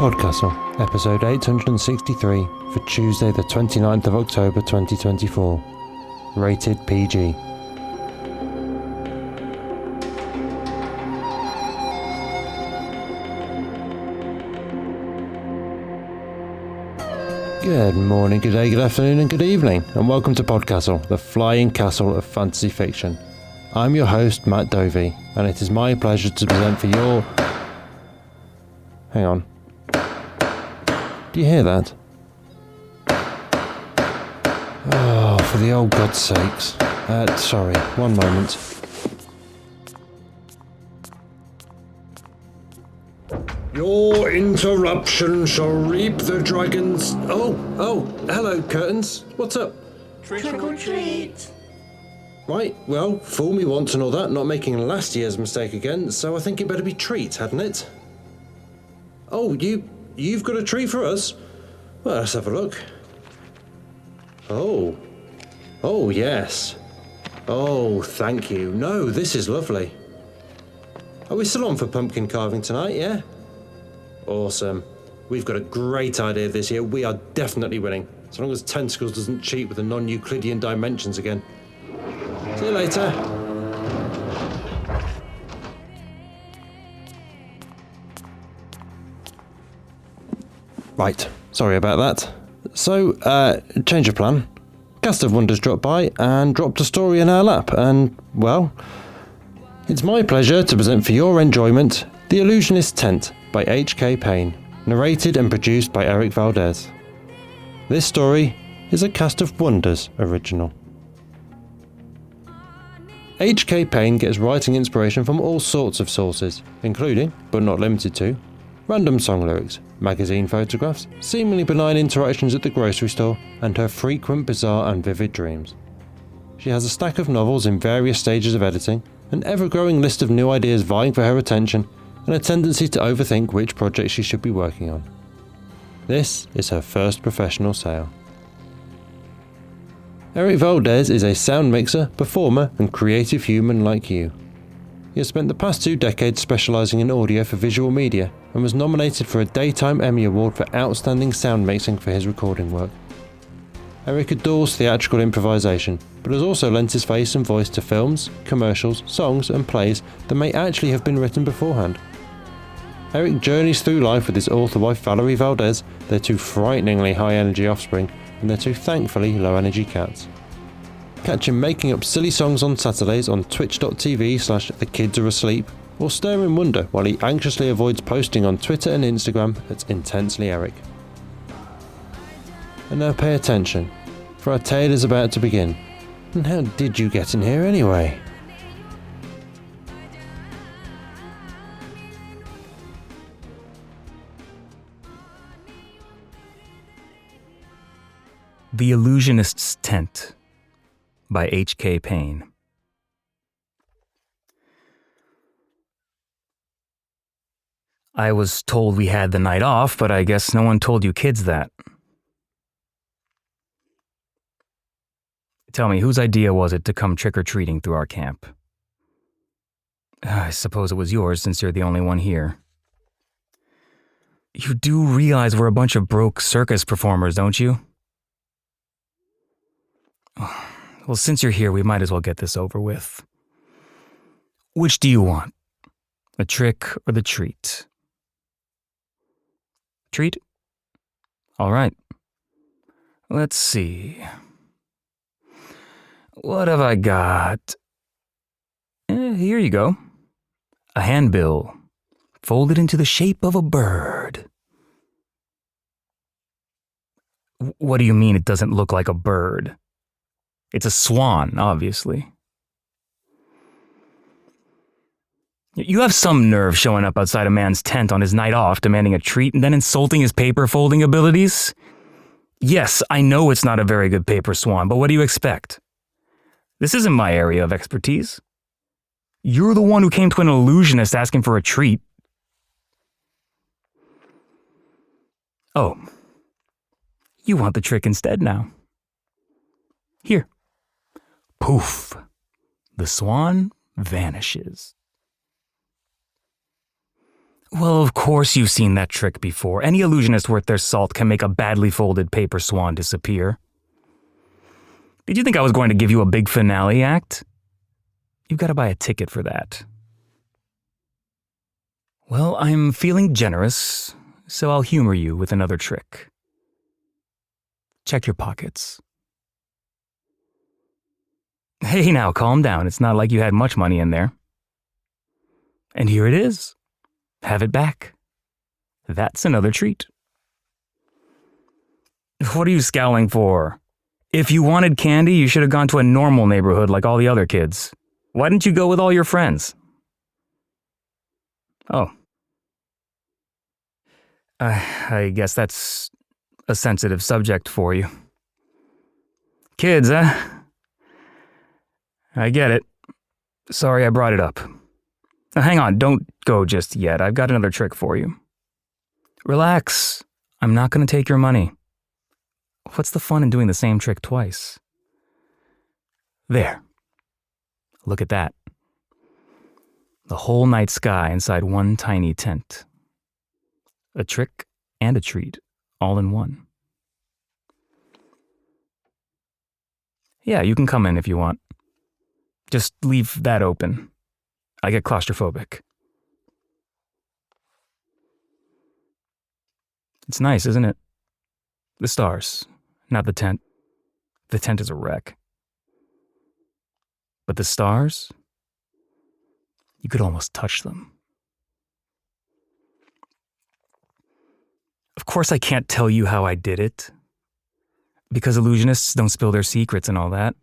PodCastle, episode 863 for Tuesday the 29th of October 2024. Rated PG. Good morning, good day, good afternoon and good evening, and welcome to PodCastle, the flying castle of fantasy fiction. I'm your host, Matt Dovey, and it is my pleasure to present for your... Hang on. Do you hear that? Oh, for the old God's sakes. Sorry, one moment. Your interruption shall reap the dragon's... Oh, hello, curtains. What's up? Trick or treat. Right, well, fool me once and all that, not making last year's mistake again, so I think it better be treat, hadn't it? Oh, you've got a treat for us? Well, let's have a look. Oh, yes. Oh, thank you. No, this is lovely. Are we still on for pumpkin carving tonight, yeah? Awesome. We've got a great idea this year. We are definitely winning, as long as Tentacles doesn't cheat with the non-Euclidean dimensions again. See you later. Right, sorry about that. So, change of plan. Cast of Wonders dropped by and dropped a story in our lap, and, well, it's my pleasure to present for your enjoyment The Illusionist Tent by H.K. Payne, narrated and produced by Eric Valdes. This story is a Cast of Wonders original. H.K. Payne gets writing inspiration from all sorts of sources, including, but not limited to, random song lyrics, magazine photographs, seemingly benign interactions at the grocery store, and her frequent bizarre and vivid dreams. She has a stack of novels in various stages of editing, an ever-growing list of new ideas vying for her attention, and a tendency to overthink which projects she should be working on. This is her first professional sale. Eric Valdes is a sound mixer, performer, and creative human like you. He has spent the past 2 decades specialising in audio for visual media and was nominated for a Daytime Emmy Award for Outstanding Sound Mixing for his recording work. Eric adores theatrical improvisation, but has also lent his face and voice to films, commercials, songs and plays that may actually have been written beforehand. Eric journeys through life with his author wife Valerie Valdes, their 2 frighteningly high-energy offspring, and their 2 thankfully low-energy cats. Catch him making up silly songs on Saturdays on twitch.tv/thekidsareasleep, or stare in wonder while he anxiously avoids posting on Twitter and Instagram at Intensely Eric. And now pay attention, for our tale is about to begin. And how did you get in here anyway? The Illusionist's Tent by H.K. Payne. I was told we had the night off, but I guess no one told you kids that. Tell me, whose idea was it to come trick-or-treating through our camp? I suppose it was yours, since you're the only one here. You do realize we're a bunch of broke circus performers, don't you? Well, since you're here, we might as well get this over with. Which do you want? The trick or the treat? Treat? All right. Let's see. What have I got? Here you go. A handbill, folded into the shape of a bird. What do you mean it doesn't look like a bird? It's a swan, obviously. You have some nerve showing up outside a man's tent on his night off, demanding a treat, and then insulting his paper folding abilities? Yes, I know it's not a very good paper swan, but what do you expect? This isn't my area of expertise. You're the one who came to an illusionist asking for a treat. Oh, you want the trick instead now. Here. Poof. The swan vanishes. Well, of course you've seen that trick before. Any illusionist worth their salt can make a badly folded paper swan disappear. Did you think I was going to give you a big finale act? You've got to buy a ticket for that. Well, I'm feeling generous, so I'll humor you with another trick. Check your pockets. Hey now, calm down. It's not like you had much money in there. And here it is. Have it back. That's another treat. What are you scowling for? If you wanted candy, you should have gone to a normal neighborhood like all the other kids. Why didn't you go with all your friends? Oh. I guess that's a sensitive subject for you. Kids, huh? I get it. Sorry I brought it up. Now, hang on, don't go just yet. I've got another trick for you. Relax. I'm not going to take your money. What's the fun in doing the same trick twice? There. Look at that. The whole night sky inside one tiny tent. A trick and a treat, all in one. Yeah, you can come in if you want. Just leave that open. I get claustrophobic. It's nice, isn't it? The stars, not the tent. The tent is a wreck. But the stars, you could almost touch them. Of course I can't tell you how I did it, because illusionists don't spill their secrets and all that.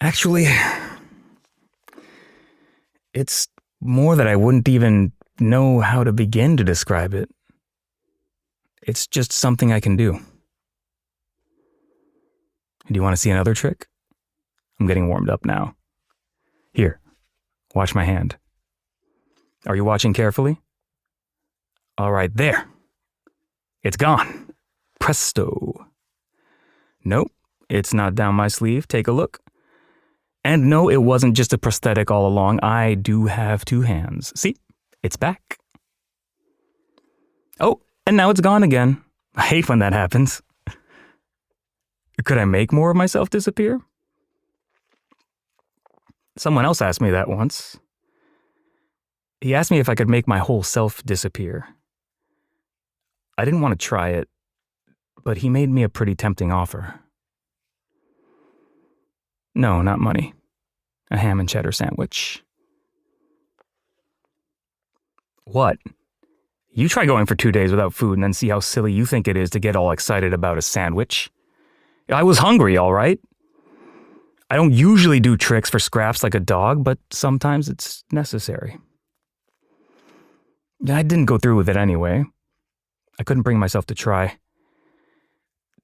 Actually, it's more that I wouldn't even know how to begin to describe it. It's just something I can do. Do you want to see another trick? I'm getting warmed up now. Here, watch my hand. Are you watching carefully? All right, there. It's gone. Presto. Nope, it's not down my sleeve. Take a look. And no, it wasn't just a prosthetic all along. I do have two hands. See? It's back. Oh, and now it's gone again. I hate when that happens. Could I make more of myself disappear? Someone else asked me that once. He asked me if I could make my whole self disappear. I didn't want to try it, but he made me a pretty tempting offer. No, not money. A ham and cheddar sandwich. What? You try going for 2 days without food and then see how silly you think it is to get all excited about a sandwich. I was hungry, all right? I don't usually do tricks for scraps like a dog, but sometimes it's necessary. I didn't go through with it anyway. I couldn't bring myself to try.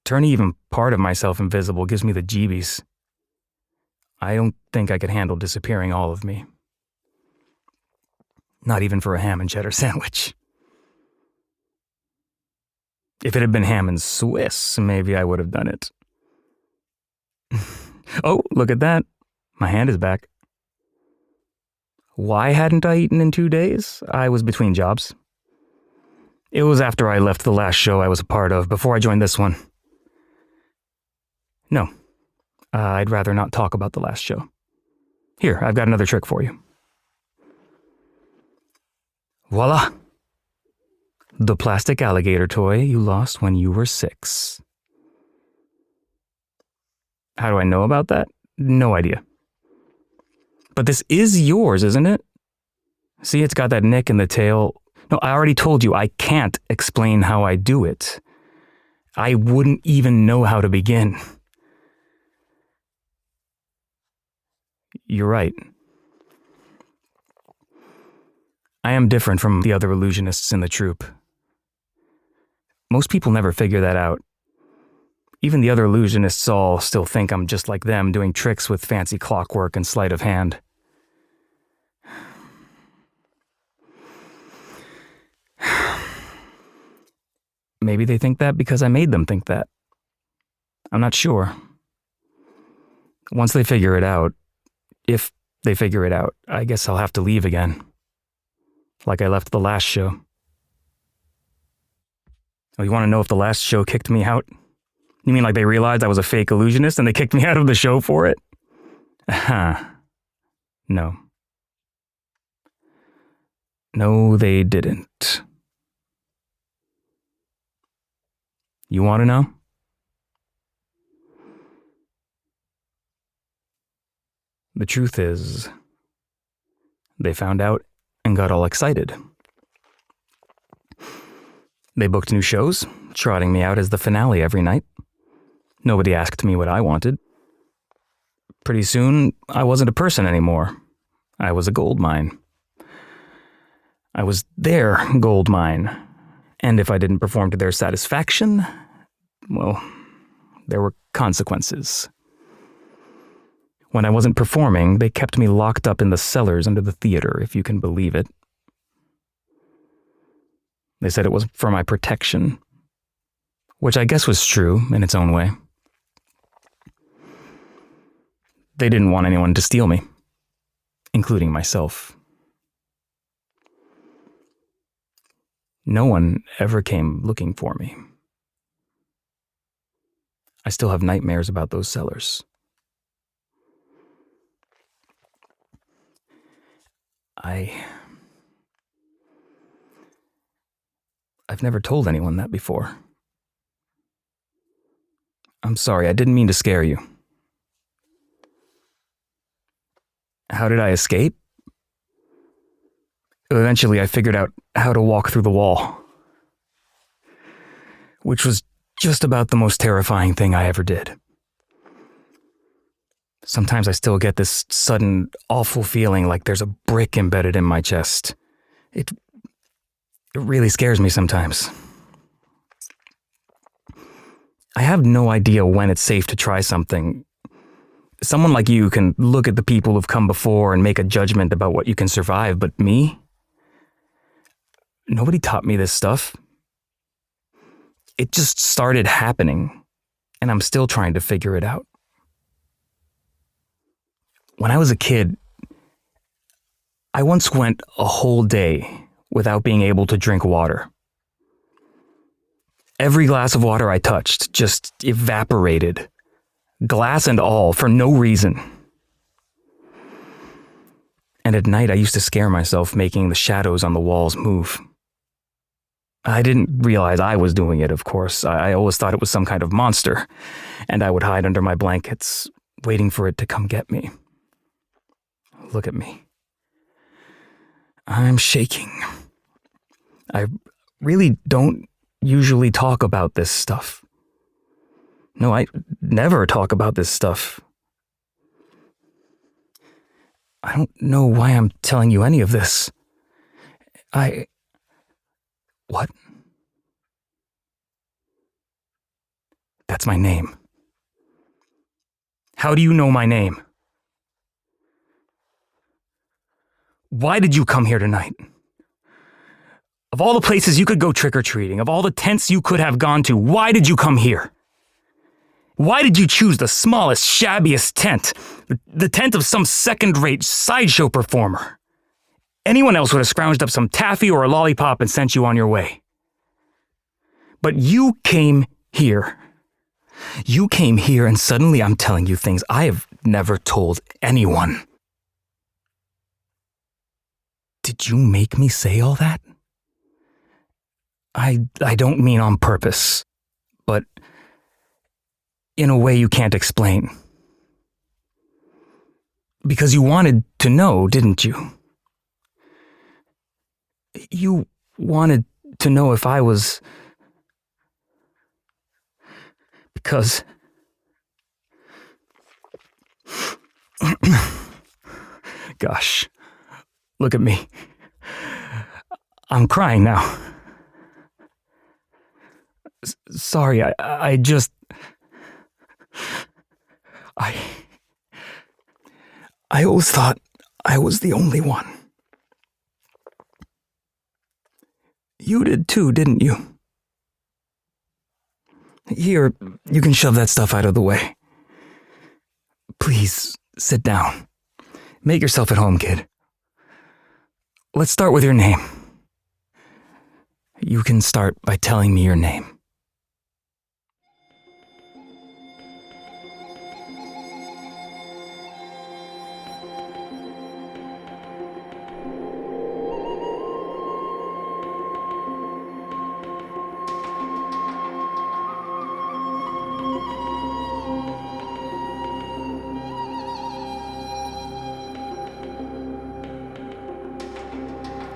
Turning even part of myself invisible gives me the jeebies. I don't think I could handle disappearing all of me. Not even for a ham and cheddar sandwich. If it had been ham and Swiss, maybe I would have done it. Oh, look at that. My hand is back. Why hadn't I eaten in 2 days? I was between jobs. It was after I left the last show I was a part of, before I joined this one. No, I'd rather not talk about the last show. Here, I've got another trick for you. Voila! The plastic alligator toy you lost when you were 6. How do I know about that? No idea. But this is yours, isn't it? See, it's got that nick in the tail. No, I already told you I can't explain how I do it. I wouldn't even know how to begin. You're right. I am different from the other illusionists in the troupe. Most people never figure that out. Even the other illusionists all still think I'm just like them, doing tricks with fancy clockwork and sleight of hand. Maybe they think that because I made them think that. I'm not sure. Once they figure it out, if they figure it out, I guess I'll have to leave again. Like I left the last show. Oh, you want to know if the last show kicked me out? You mean like they realized I was a fake illusionist and they kicked me out of the show for it? No. No, they didn't. You want to know? The truth is, they found out and got all excited. They booked new shows, trotting me out as the finale every night. Nobody asked me what I wanted. Pretty soon, I wasn't a person anymore. I was a gold mine. I was their gold mine. And if I didn't perform to their satisfaction, well, there were consequences. When I wasn't performing, they kept me locked up in the cellars under the theater, if you can believe it. They said it was for my protection, which I guess was true in its own way. They didn't want anyone to steal me, including myself. No one ever came looking for me. I still have nightmares about those cellars. I've never told anyone that before. I'm sorry, I didn't mean to scare you. How did I escape? Eventually, I figured out how to walk through the wall, which was just about the most terrifying thing I ever did. Sometimes I still get this sudden, awful feeling like there's a brick embedded in my chest. It really scares me sometimes. I have no idea when it's safe to try something. Someone like you can look at the people who've come before and make a judgment about what you can survive, but me? Nobody taught me this stuff. It just started happening, and I'm still trying to figure it out. When I was a kid, I once went a whole day without being able to drink water. Every glass of water I touched just evaporated, glass and all, for no reason. And at night I used to scare myself making the shadows on the walls move. I didn't realize I was doing it, of course. I always thought it was some kind of monster, and I would hide under my blankets, waiting for it to come get me. Look at me. I'm shaking. I really don't usually talk about this stuff. No, I never talk about this stuff. I don't know why I'm telling you any of this. What? That's my name. How do you know my name? Why did you come here tonight? Of all the places you could go trick-or-treating, of all the tents you could have gone to, why did you come here? Why did you choose the smallest, shabbiest tent? The tent of some second-rate sideshow performer? Anyone else would have scrounged up some taffy or a lollipop and sent you on your way. But you came here. You came here and suddenly I'm telling you things I have never told anyone. Did you make me say all that? I don't mean on purpose, but in a way you can't explain. Because you wanted to know, didn't you? You wanted to know if I was... Because... Gosh, look at me. I'm crying now. Sorry, I just... I always thought I was the only one. You did too, didn't you? Here, you can shove that stuff out of the way. Please, sit down. Make yourself at home, kid. let's start with your name. You can start by telling me your name.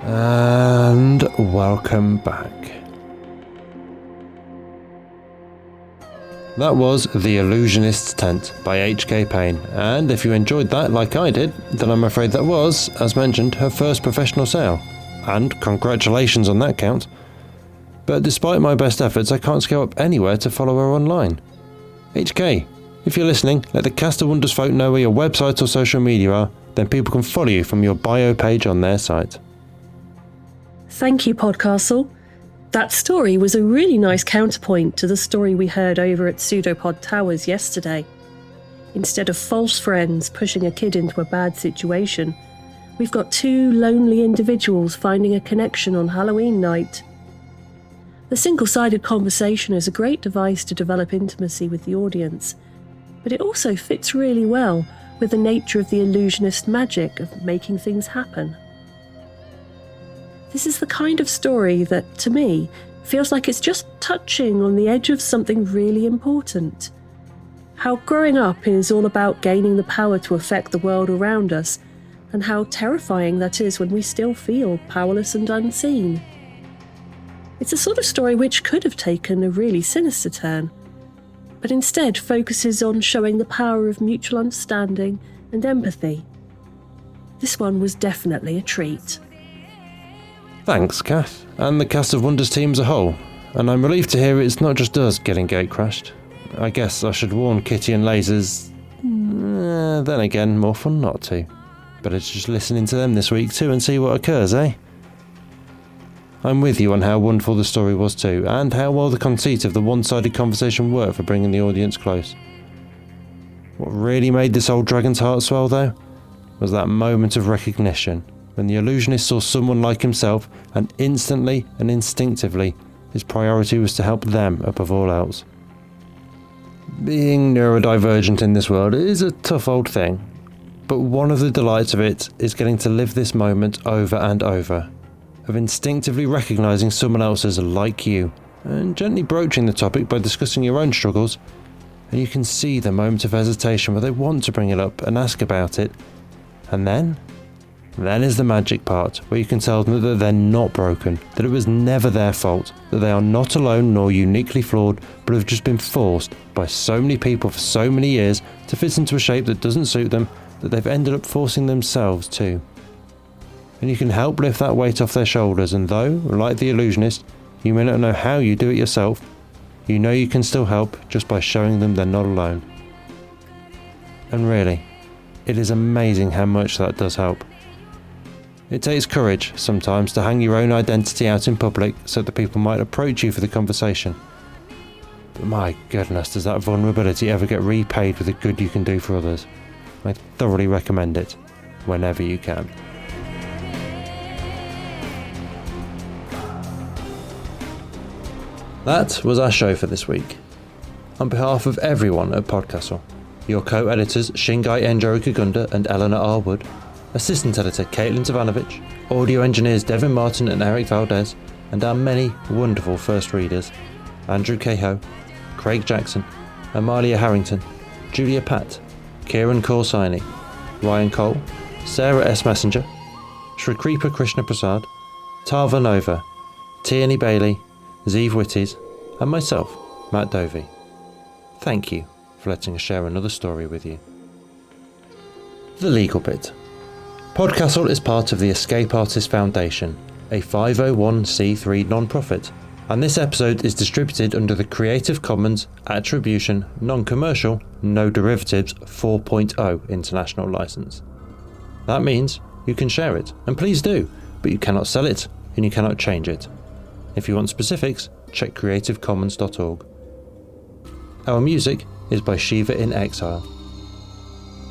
And welcome back. That was The Illusionist's Tent by H.K. Payne, and if you enjoyed that like I did, then I'm afraid that was, as mentioned, her first professional sale. And congratulations on that count. But despite my best efforts, I can't scale up anywhere to follow her online. HK, if you're listening, let the Cast of Wonders folk know where your website or social media are, then people can follow you from your bio page on their site. Thank you, PodCastle. That story was a really nice counterpoint to the story we heard over at Pseudopod Towers yesterday. Instead of false friends pushing a kid into a bad situation, we've got two lonely individuals finding a connection on Halloween night. The single-sided conversation is a great device to develop intimacy with the audience, but it also fits really well with the nature of the illusionist magic of making things happen. This is the kind of story that, to me, feels like it's just touching on the edge of something really important. How growing up is all about gaining the power to affect the world around us, and how terrifying that is when we still feel powerless and unseen. It's a sort of story which could have taken a really sinister turn, but instead focuses on showing the power of mutual understanding and empathy. This one was definitely a treat. Thanks, Kath, and the Cast of Wonders team as a whole, and I'm relieved to hear it's not just us getting gatecrashed. I guess I should warn Kitty and Lasers. Then again, more fun not to. Better just listening to them this week too and see what occurs, eh? I'm with you on how wonderful the story was too, and how well the conceit of the one-sided conversation worked for bringing the audience close. What really made this old dragon's heart swell though, was that moment of recognition, when the illusionist saw someone like himself, and instantly and instinctively, his priority was to help them above all else. Being neurodivergent in this world is a tough old thing, but one of the delights of it is getting to live this moment over and over, of instinctively recognising someone else as like you, and gently broaching the topic by discussing your own struggles, and you can see the moment of hesitation where they want to bring it up and ask about it, and then is the magic part, where you can tell them that they're not broken, that it was never their fault, that they are not alone nor uniquely flawed, but have just been forced by so many people for so many years to fit into a shape that doesn't suit them, that they've ended up forcing themselves to. And you can help lift that weight off their shoulders, and though, like the illusionist, you may not know how you do it yourself, you know you can still help just by showing them they're not alone. And really, it is amazing how much that does help. It takes courage, sometimes, to hang your own identity out in public so that people might approach you for the conversation. But my goodness, does that vulnerability ever get repaid with the good you can do for others? I thoroughly recommend it, whenever you can. That was our show for this week. On behalf of everyone at PodCastle, your co-editors Shingai Enjoro Kagunda and Eleanor R. Wood, assistant editor Caitlin Zavanovich, audio engineers Devin Martin and Eric Valdes, and our many wonderful first readers, Andrew Cahoe, Craig Jackson, Amalia Harrington, Julia Patt, Kieran Corsaini, Ryan Cole, Sarah S. Messenger, Shrikripa Krishna Prasad, Tava Nova, Tierney Bailey, Zeev Witties, and myself, Matt Dovey. Thank you for letting us share another story with you. The legal bit. PodCastle is part of the Escape Artists Foundation, a 501c3 non-profit, and this episode is distributed under the Creative Commons Attribution Non-Commercial No Derivatives 4.0 international license. That means you can share it, and please do, but you cannot sell it, and you cannot change it. If you want specifics, check creativecommons.org. Our music is by Shiva in Exile.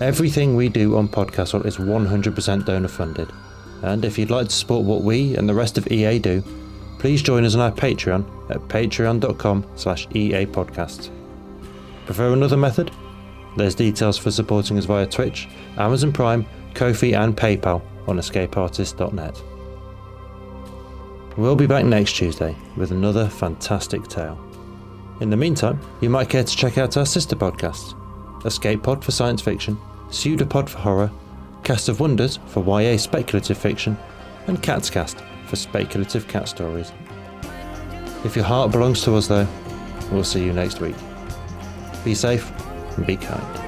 Everything we do on PodCastle is 100% donor funded, And if you'd like to support what we and the rest of EA do, please join us on our Patreon at patreon.com/EA Podcast. Prefer another method? There's details for supporting us via Twitch, Amazon Prime, Ko-fi and PayPal on escapeartist.net. We'll be back next Tuesday with another fantastic tale. In the meantime, you might care to check out our sister podcasts, Escape Pod for science fiction, Pseudopod for horror, Cast of Wonders for YA speculative fiction, and Cat's Cast for speculative cat stories. If your heart belongs to us though, we'll see you next week. Be safe and be kind.